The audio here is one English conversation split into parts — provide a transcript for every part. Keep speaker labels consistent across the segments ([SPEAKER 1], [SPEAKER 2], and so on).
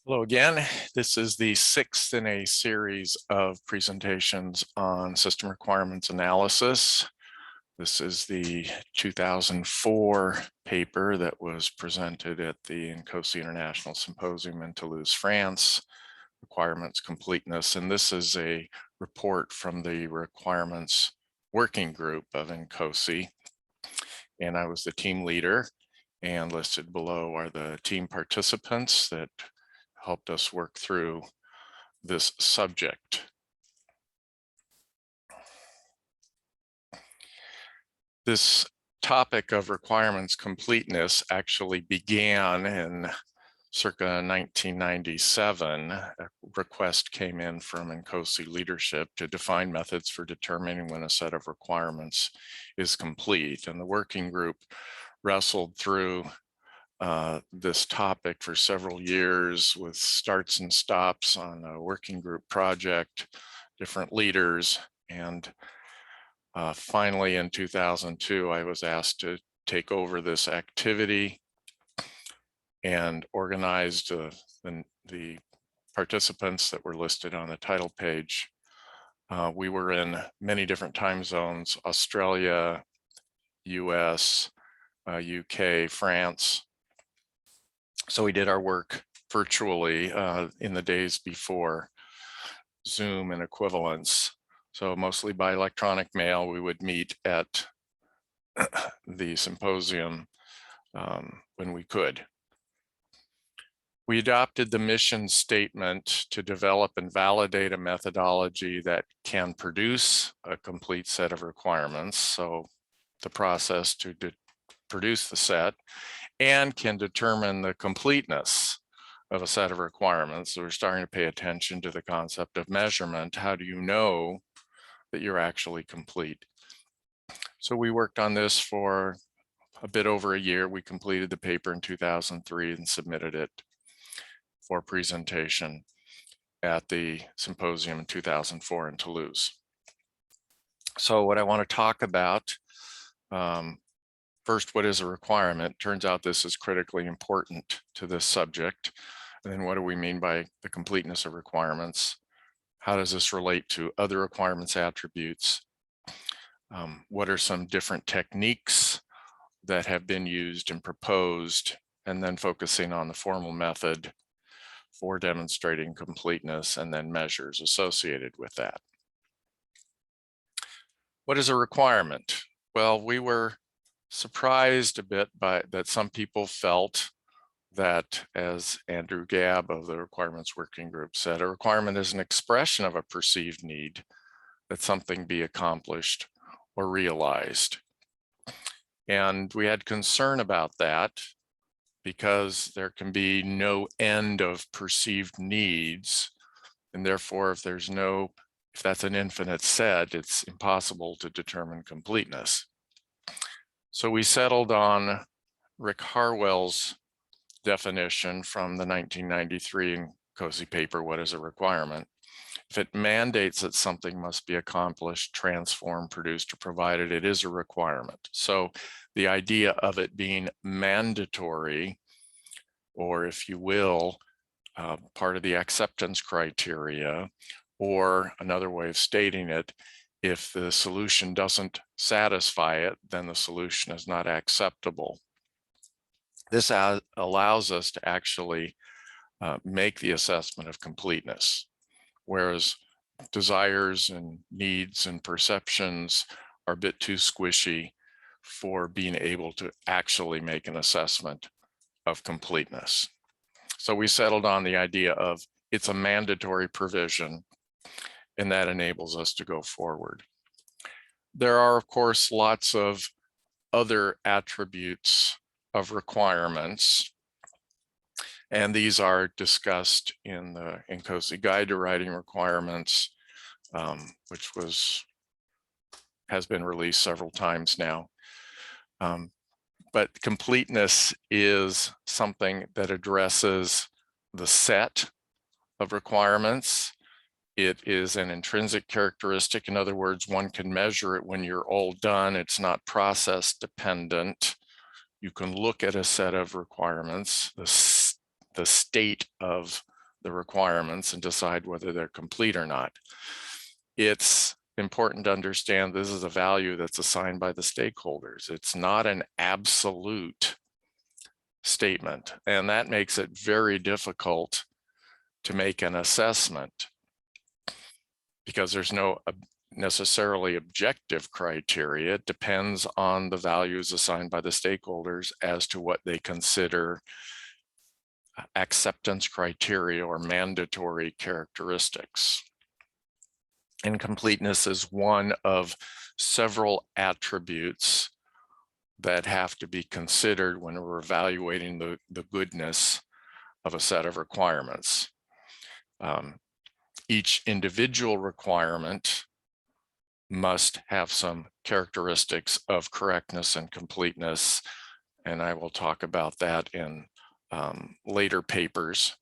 [SPEAKER 1] Hello again. This is the sixth in a series of presentations on system requirements analysis. This is the 2004 paper that was presented at the INCOSE International Symposium in Toulouse, France, Requirements Completeness. And this is a report from the Requirements Working Group of INCOSE. And I was the team leader, and listed below are the team participants that helped us work through this subject. This topic of requirements completeness actually began in circa 1997. A request came in from INCOSE leadership to define methods for determining when a set of requirements is complete. And the working group wrestled through this topic for several years with starts and stops on a working group project, different leaders, and finally in 2002 I was asked to take over this activity and organized the participants that were listed on the title page. We were in many different time zones: Australia, US, UK, France. So we did our work virtually in the days before Zoom and equivalents. So mostly by electronic mail, we would meet at the symposium when we could. We adopted the mission statement to develop and validate a methodology that can produce a complete set of requirements. So the process to produce the set, and can determine the completeness of a set of requirements. So we're starting to pay attention to the concept of measurement. How do you know that you're actually complete? So we worked on this for a bit over a year. We completed the paper in 2003 and submitted it for presentation at the symposium in 2004 in Toulouse. So what I want to talk about, first, what is a requirement? Turns out this is critically important to this subject. And then what do we mean by the completeness of requirements? How does this relate to other requirements attributes? What are some different techniques that have been used and proposed? And then focusing on the formal method for demonstrating completeness, and then measures associated with that. What is a requirement? Well, we were surprised a bit by that some people felt that, as Andrew Gabb of the Requirements Working Group said, a requirement is an expression of a perceived need that something be accomplished or realized. And we had concern about that because there can be no end of perceived needs. And therefore, if that's an infinite set, it's impossible to determine completeness. So we settled on Rick Harwell's definition from the 1993 INCOSE paper, What is a Requirement? If it mandates that something must be accomplished, transformed, produced, or provided, it is a requirement. So the idea of it being mandatory, or if you will, part of the acceptance criteria, or another way of stating it, if the solution doesn't satisfy it, then the solution is not acceptable. This allows us to actually make the assessment of completeness, whereas desires and needs and perceptions are a bit too squishy for being able to actually make an assessment of completeness. So we settled on the idea of it's a mandatory provision, and that enables us to go forward. There are, of course, lots of other attributes of requirements, and these are discussed in the INCOSE Guide to Writing Requirements, which has been released several times now. But completeness is something that addresses the set of requirements. It is an intrinsic characteristic. In other words, one can measure it when you're all done. It's not process dependent. You can look at a set of requirements, the state of the requirements and decide whether they're complete or not. It's important to understand this is a value that's assigned by the stakeholders. It's not an absolute statement, and that makes it very difficult to make an assessment because there's no necessarily objective criteria. It depends on the values assigned by the stakeholders as to what they consider acceptance criteria or mandatory characteristics. Incompleteness is one of several attributes that have to be considered when we're evaluating the goodness of a set of requirements. Each individual requirement must have some characteristics of correctness and completeness, and I will talk about that in later papers.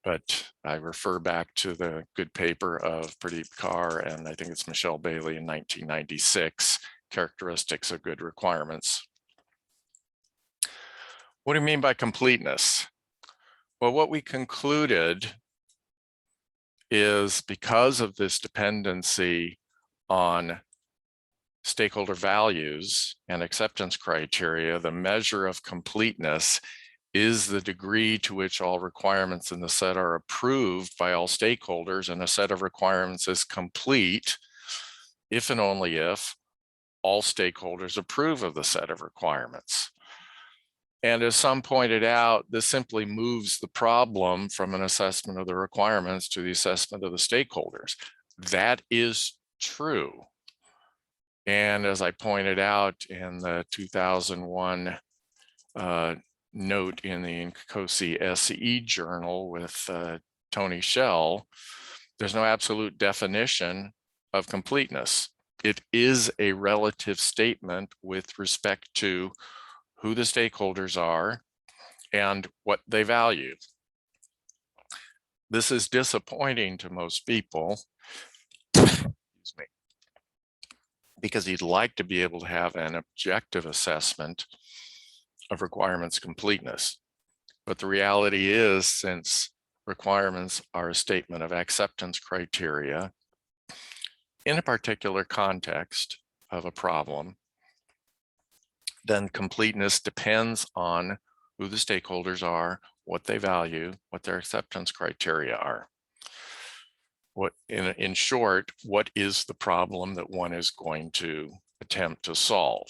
[SPEAKER 1] But I refer back to the good paper of Pradeep Kaur, and I think it's Michelle Bailey in 1996, Characteristics of Good Requirements. What do you mean by completeness? Well, what we concluded is because of this dependency on stakeholder values and acceptance criteria, the measure of completeness is the degree to which all requirements in the set are approved by all stakeholders, and a set of requirements is complete if and only if all stakeholders approve of the set of requirements. And as some pointed out, this simply moves the problem from an assessment of the requirements to the assessment of the stakeholders. That is true. And as I pointed out in the 2001 note in the INCOSE SE journal with Tony Schell, there's no absolute definition of completeness. It is a relative statement with respect to who the stakeholders are and what they value. This is disappointing to most people, excuse me, because you'd like to be able to have an objective assessment of requirements completeness. But the reality is, since requirements are a statement of acceptance criteria in a particular context of a problem, then completeness depends on who the stakeholders are, what they value, what their acceptance criteria are. What, in short, what is the problem that one is going to attempt to solve?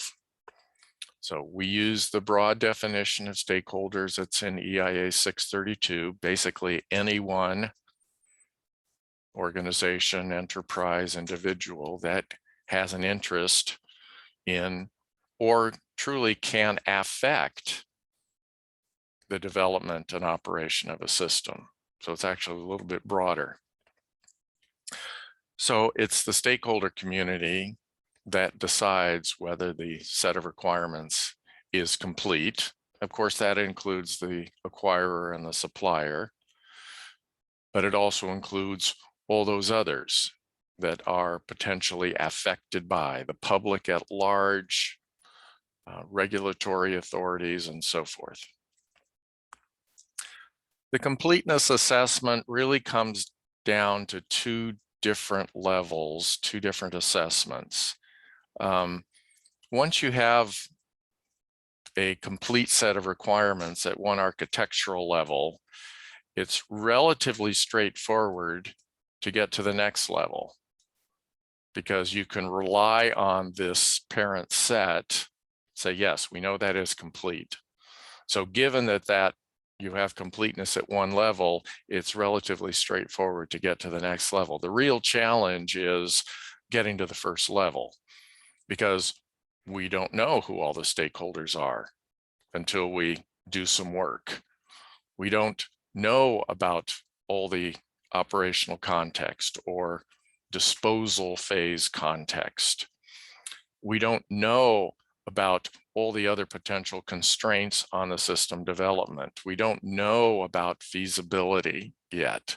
[SPEAKER 1] So we use the broad definition of stakeholders that's in EIA 632, basically anyone, organization, enterprise, individual that has an interest in or truly can affect the development and operation of a system. So it's actually a little bit broader. So it's the stakeholder community that decides whether the set of requirements is complete. Of course, that includes the acquirer and the supplier, but it also includes all those others that are potentially affected by the public at large, regulatory authorities, and so forth. The completeness assessment really comes down to two different levels, two different assessments. Once you have a complete set of requirements at one architectural level, it's relatively straightforward to get to the next level because you can rely on this parent set, say, yes, we know that is complete. So given that you have completeness at one level, it's relatively straightforward to get to the next level. The real challenge is getting to the first level because we don't know who all the stakeholders are until we do some work. We don't know about all the operational context or disposal phase context. We don't know about all the other potential constraints on the system development. We don't know about feasibility yet.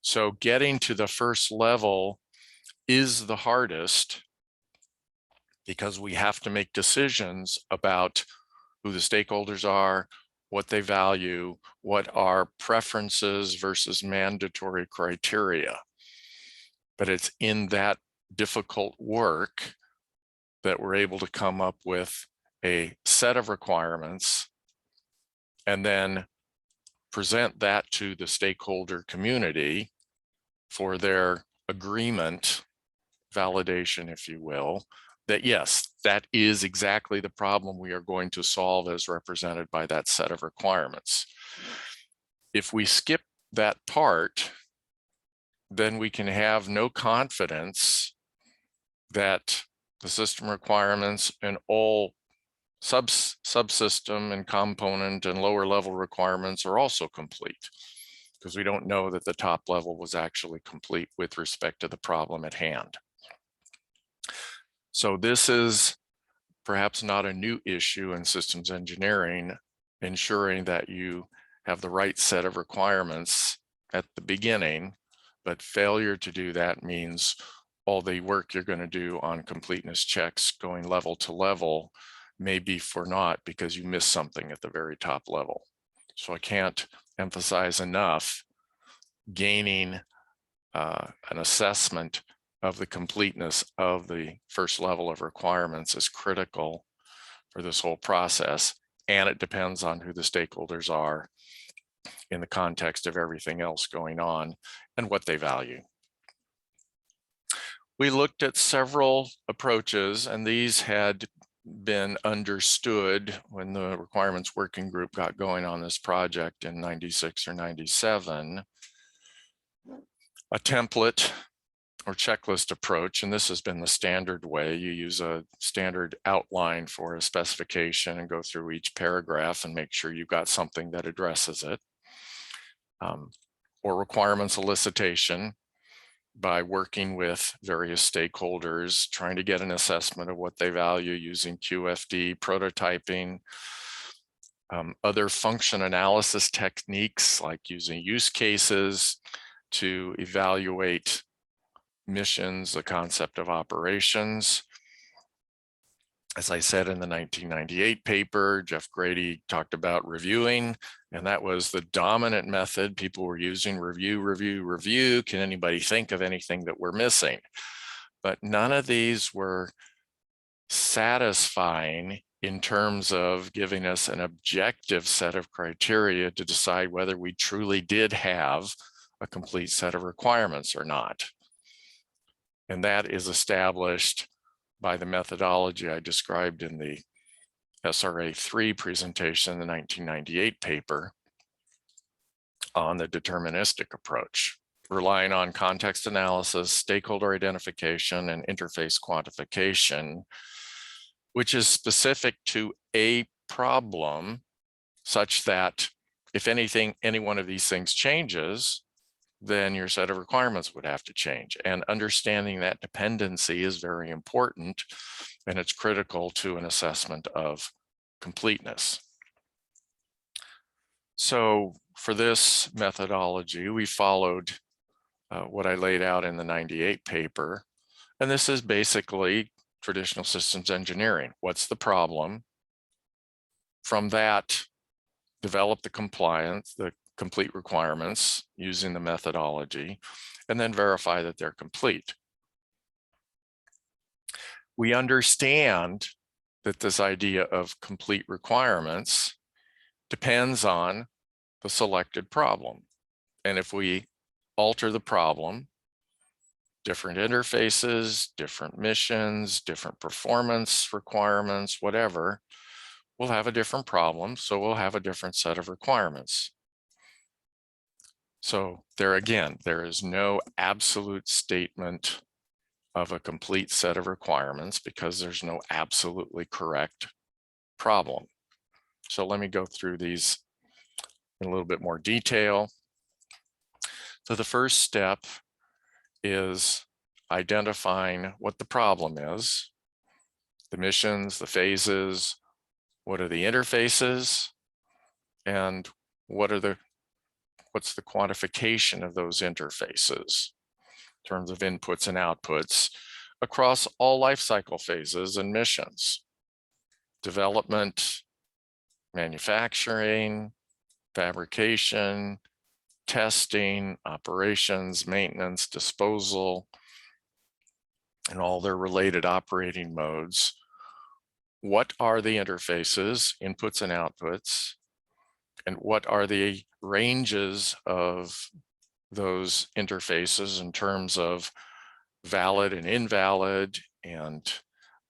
[SPEAKER 1] So getting to the first level is the hardest because we have to make decisions about who the stakeholders are, what they value, what are preferences versus mandatory criteria. But it's in that difficult work that we're able to come up with a set of requirements and then present that to the stakeholder community for their agreement, validation, if you will, that yes, that is exactly the problem we are going to solve as represented by that set of requirements. If we skip that part, then we can have no confidence that the system requirements and all subsystem and component and lower level requirements are also complete, because we don't know that the top level was actually complete with respect to the problem at hand. So this is perhaps not a new issue in systems engineering, ensuring that you have the right set of requirements at the beginning, but failure to do that means all the work you're going to do on completeness checks going level to level may be for naught because you missed something at the very top level. So I can't emphasize enough gaining an assessment of the completeness of the first level of requirements is critical for this whole process. And it depends on who the stakeholders are in the context of everything else going on and what they value. We looked at several approaches, and these had been understood when the Requirements Working Group got going on this project in 96 or 97. A template or checklist approach, and this has been the standard way. You use a standard outline for a specification and go through each paragraph and make sure you've got something that addresses it. Or requirements elicitation, by working with various stakeholders, trying to get an assessment of what they value using QFD, prototyping, other function analysis techniques like using use cases to evaluate missions, the concept of operations. As I said in the 1998 paper, Jeff Grady talked about reviewing, and that was the dominant method people were using: review, review, review. Can anybody think of anything that we're missing? But none of these were satisfying in terms of giving us an objective set of criteria to decide whether we truly did have a complete set of requirements or not. And that is established by the methodology I described in the SRA6 presentation in the 1998 paper on the deterministic approach, relying on context analysis, stakeholder identification, and interface quantification, which is specific to a problem such that if anything, any one of these things changes, then your set of requirements would have to change. And understanding that dependency is very important, and it's critical to an assessment of completeness. So for this methodology, we followed what I laid out in the 98 paper. And this is basically traditional systems engineering. What's the problem? From that, develop the compliance, the complete requirements using the methodology, and then verify that they're complete. We understand that this idea of complete requirements depends on the selected problem. And if we alter the problem, different interfaces, different missions, different performance requirements, whatever, we'll have a different problem. So we'll have a different set of requirements. So there again, there is no absolute statement of a complete set of requirements because there's no absolutely correct problem. So let me go through these in a little bit more detail. So the first step is identifying what the problem is, the missions, the phases, what are the interfaces, and what's the quantification of those interfaces in terms of inputs and outputs across all life cycle phases and missions: development, manufacturing, fabrication, testing, operations, maintenance, disposal, and all their related operating modes. What are the interfaces, inputs and outputs, and what are the ranges of those interfaces in terms of valid and invalid and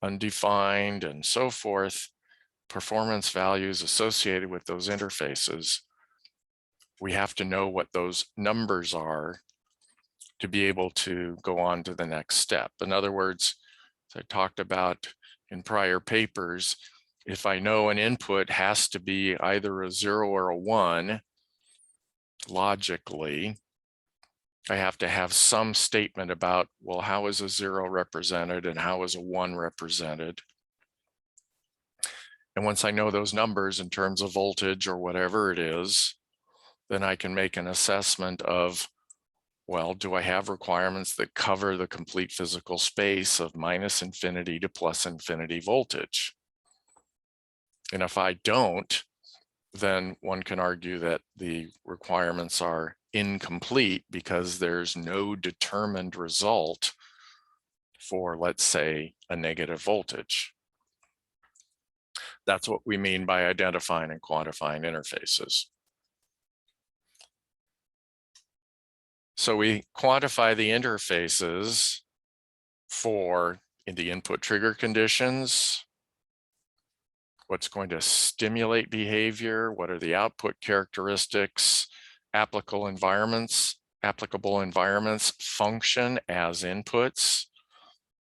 [SPEAKER 1] undefined and so forth, performance values associated with those interfaces. We have to know what those numbers are to be able to go on to the next step. In other words, as I talked about in prior papers, if I know an input has to be either a 0 or a 1, logically, I have to have some statement about, well, how is a 0 represented and how is a 1 represented? And once I know those numbers in terms of voltage or whatever it is, then I can make an assessment of, well, do I have requirements that cover the complete physical space of -infinity to +infinity voltage? And if I don't, then one can argue that the requirements are incomplete because there's no determined result for, let's say, a negative voltage. That's what we mean by identifying and quantifying interfaces. So we quantify the interfaces for in the input trigger conditions, what's going to stimulate behavior, what are the output characteristics, applicable environments function as inputs,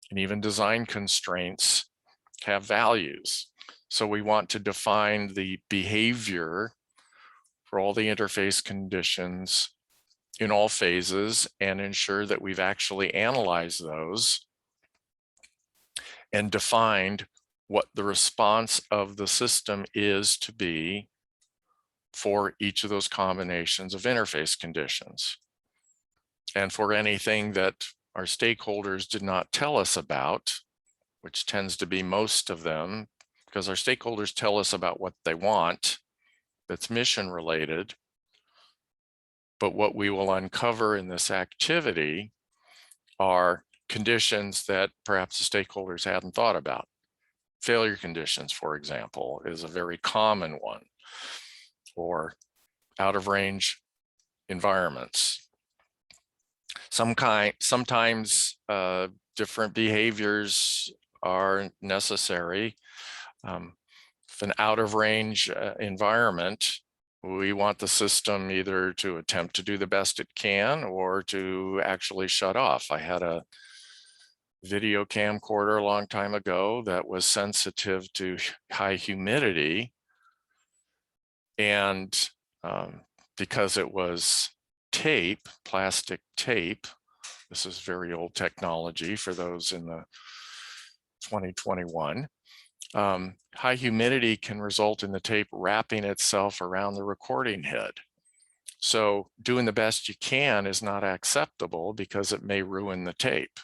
[SPEAKER 1] and even design constraints have values. So we want to define the behavior for all the interface conditions in all phases and ensure that we've actually analyzed those and defined what the response of the system is to be for each of those combinations of interface conditions. And for anything that our stakeholders did not tell us about, which tends to be most of them, because our stakeholders tell us about what they want that's mission related. But what we will uncover in this activity are conditions that perhaps the stakeholders hadn't thought about. Failure conditions, for example, is a very common one, or out of range environments. Sometimes different behaviors are necessary. If an out of range environment, we want the system either to attempt to do the best it can or to actually shut off. I had a video camcorder a long time ago that was sensitive to high humidity. And because it was tape, plastic tape, this is very old technology for those in the 2021, high humidity can result in the tape wrapping itself around the recording head. So doing the best you can is not acceptable because it may ruin the tape.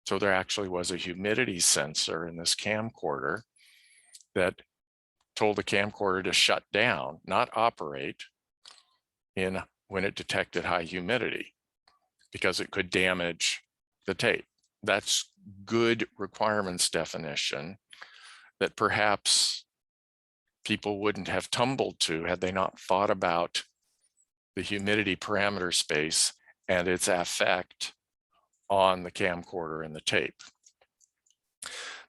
[SPEAKER 1] So there actually was a humidity sensor in this camcorder that told the camcorder to shut down, not operate when it detected high humidity, because it could damage the tape. That's good requirements definition that perhaps people wouldn't have tumbled to had they not thought about the humidity parameter space and its effect on the camcorder and the tape.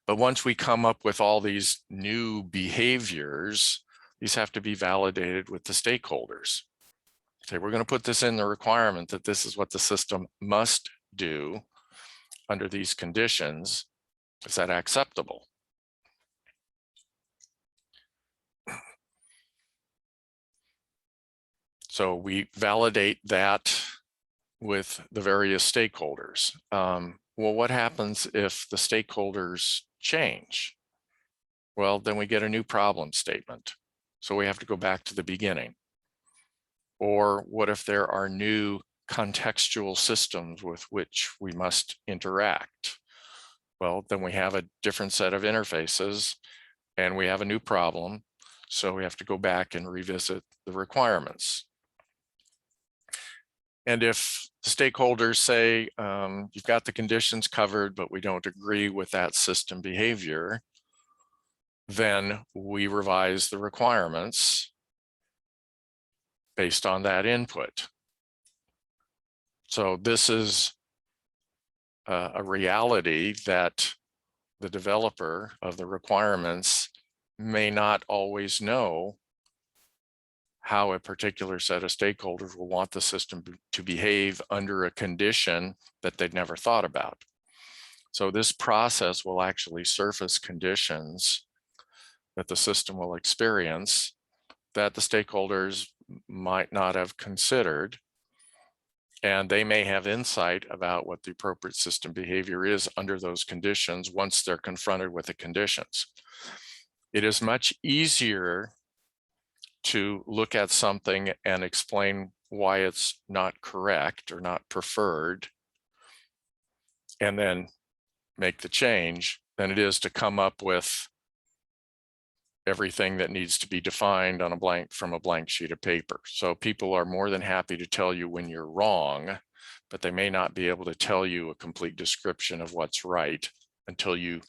[SPEAKER 1] But once we come up with all these new behaviors, these have to be validated with the stakeholders. Okay, we're going to put this in the requirement that this is what the system must do under these conditions. Is that acceptable? So we validate that with the various stakeholders. Well, what happens if the stakeholders change? Well, then we get a new problem statement. So we have to go back to the beginning. Or what if there are new contextual systems with which we must interact? Well, then we have a different set of interfaces and we have a new problem. So we have to go back and revisit the requirements. And if the stakeholders say, you've got the conditions covered, but we don't agree with that system behavior, then we revise the requirements based on that input. So this is a reality that the developer of the requirements may not always know how a particular set of stakeholders will want the system to behave under a condition that they'd never thought about. So this process will actually surface conditions that the system will experience that the stakeholders might not have considered. And they may have insight about what the appropriate system behavior is under those conditions once they're confronted with the conditions. It is much easier to look at something and explain why it's not correct or not preferred, and then make the change, than it is to come up with everything that needs to be defined on from a blank sheet of paper. So people are more than happy to tell you when you're wrong, but they may not be able to tell you a complete description of what's right until you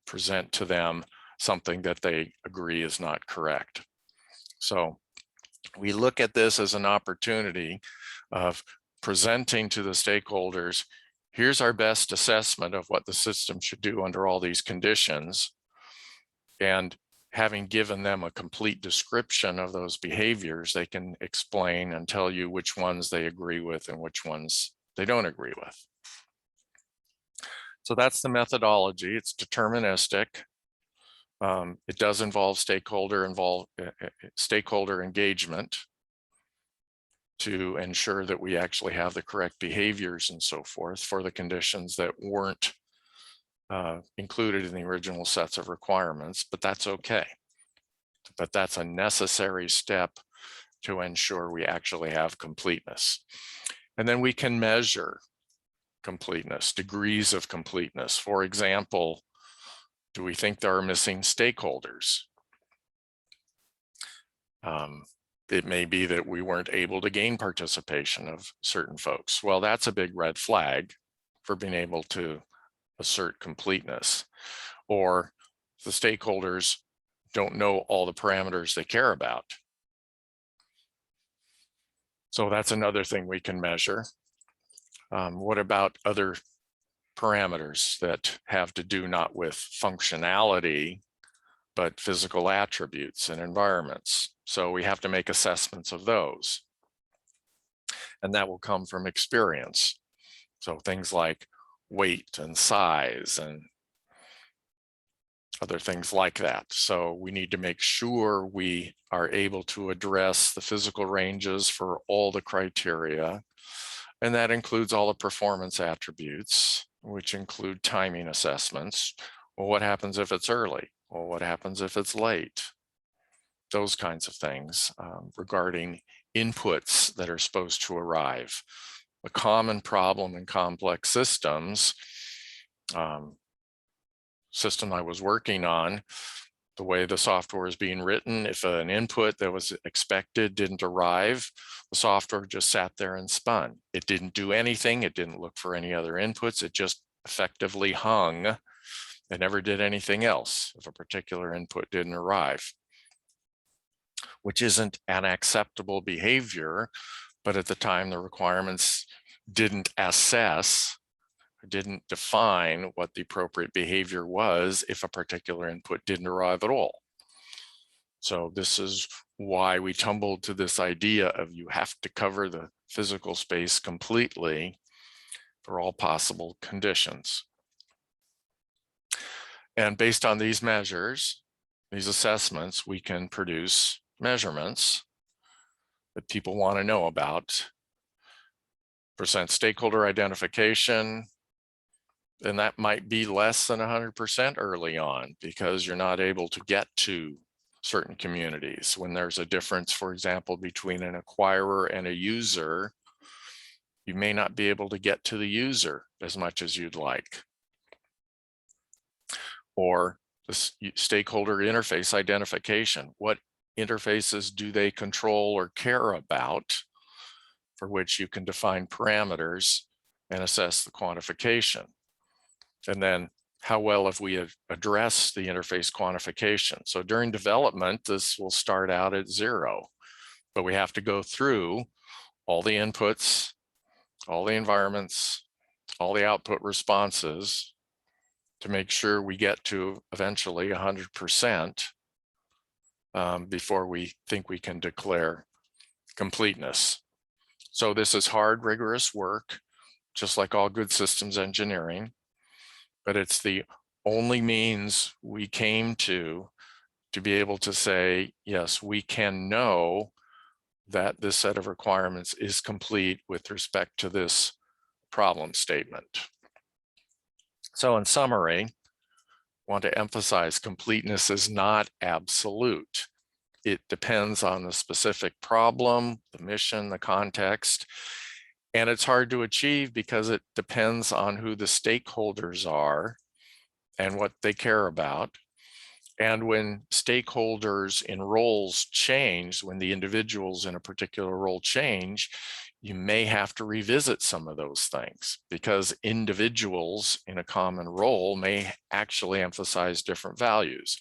[SPEAKER 1] present to them something that they agree is not correct. So we look at this as an opportunity of presenting to the stakeholders, here's our best assessment of what the system should do under all these conditions. And having given them a complete description of those behaviors, they can explain and tell you which ones they agree with and which ones they don't agree with. So that's the methodology. It's deterministic. It does involve stakeholder engagement to ensure that we actually have the correct behaviors and so forth for the conditions that weren't included in the original sets of requirements, but that's okay. But that's a necessary step to ensure we actually have completeness. And then we can measure completeness, degrees of completeness. For example, do we think there are missing stakeholders? It may be that we weren't able to gain participation of certain folks. Well, that's a big red flag for being able to assert completeness. Or the stakeholders don't know all the parameters they care about. So that's another thing we can measure. What about other parameters that have to do not with functionality, but physical attributes and environments? So we have to make assessments of those. And that will come from experience. So things like weight and size and other things like that. So we need to make sure we are able to address the physical ranges for all the criteria. And that includes all the performance attributes, which include timing assessments. Well, what happens if it's early? Well, what happens if it's late? Those kinds of things regarding inputs that are supposed to arrive. A common problem in complex systems, system I was working on, the way the software is being written, if an input that was expected didn't arrive, the software just sat there and spun. It didn't do anything. It didn't look for any other inputs. It just effectively hung and never did anything else if a particular input didn't arrive, which isn't an acceptable behavior. But at the time, the requirements didn't assess, didn't define what the appropriate behavior was if a particular input didn't arrive at all. So this is why we tumbled to this idea of you have to cover the physical space completely for all possible conditions. And based on these measures, these assessments, we can produce measurements that people want to know about. Percent stakeholder identification, and that might be less than 100% early on because you're not able to get to certain communities. When there's a difference, for example, between an acquirer and a user, you may not be able to get to the user as much as you'd like. Or the stakeholder interface identification. What interfaces do they control or care about, for which you can define parameters and assess the quantification. And then how well have we addressed the interface quantification? So during development, this will start out at 0, but we have to go through all the inputs, all the environments, all the output responses to make sure we get to eventually 100% before we think we can declare completeness. So this is hard, rigorous work, just like all good systems engineering, but it's the only means we came to be able to say, yes, we can know that this set of requirements is complete with respect to this problem statement. So in summary, I want to emphasize completeness is not absolute. It depends on the specific problem, the mission, the context, and it's hard to achieve because it depends on who the stakeholders are and what they care about. And when stakeholders in roles change, when the individuals in a particular role change, you may have to revisit some of those things because individuals in a common role may actually emphasize different values.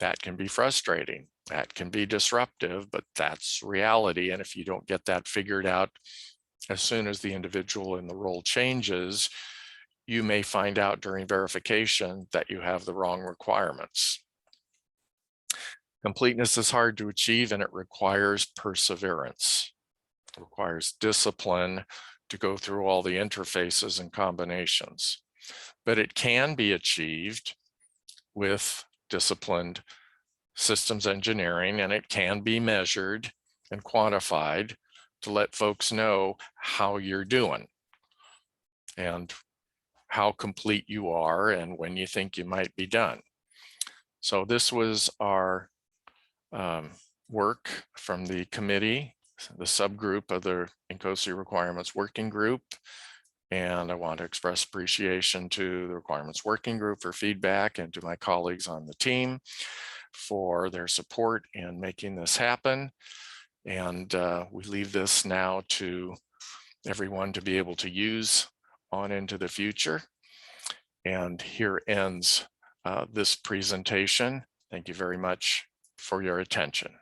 [SPEAKER 1] That can be frustrating. That can be disruptive, but that's reality. And if you don't get that figured out as soon as the individual in the role changes, you may find out during verification that you have the wrong requirements. Completeness is hard to achieve and it requires perseverance. It requires discipline to go through all the interfaces and combinations. But it can be achieved with disciplined systems engineering, and it can be measured and quantified to let folks know how you're doing and how complete you are and when you think you might be done. So this was our work from the committee, the subgroup of the INCOSE Requirements Working Group. And I want to express appreciation to the Requirements Working Group for feedback and to my colleagues on the team for their support in making this happen. And we leave this now to everyone to be able to use on into the future. And here ends this presentation. Thank you very much for your attention.